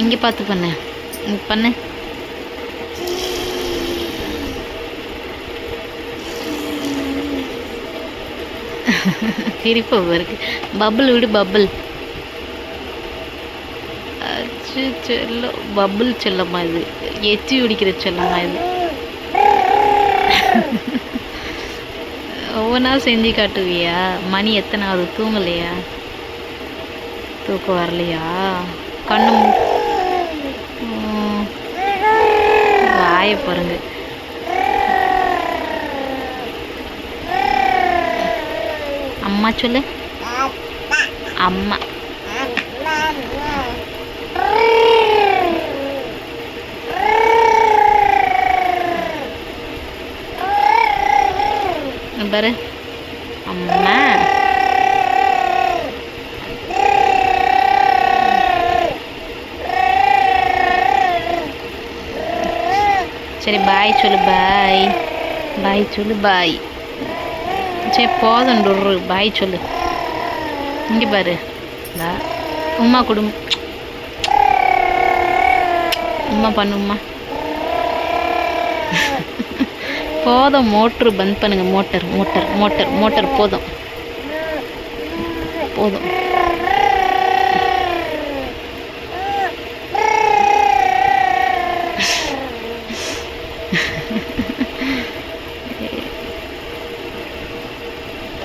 இங்கே பார்த்து பண்ணு, பண்ணு. சிரிப்பு இருக்கு. பபுள் விடு, பபுள். செல்லம், பபுள் செல்லம்மா இது. எச்சி குடிக்கிற செல்லம்மா இது. ஒவ்வொன்றா செஞ்சு காட்டுவியா? மணி எத்தனாவது? தூங்கலையா? தூக்கம் வரலையா? கண்ணு வாய பாருங்க. அம்மா சொல்லு. அம்மா. பாரு, அம்மா. சரி, பாய் சொல்லு. பாய், பாய் சொல்லு. பாய். சரி, போதும் டொரு. பாய் சொல்லு. இங்கே பாரு, உமா கொடு. உமா பண்ணு. உமா போதும். மோட்ரு பந்த் பண்ணுங்க. மோட்டர் மோட்டர் மோட்டர் மோட்டர் போதும், போதும்.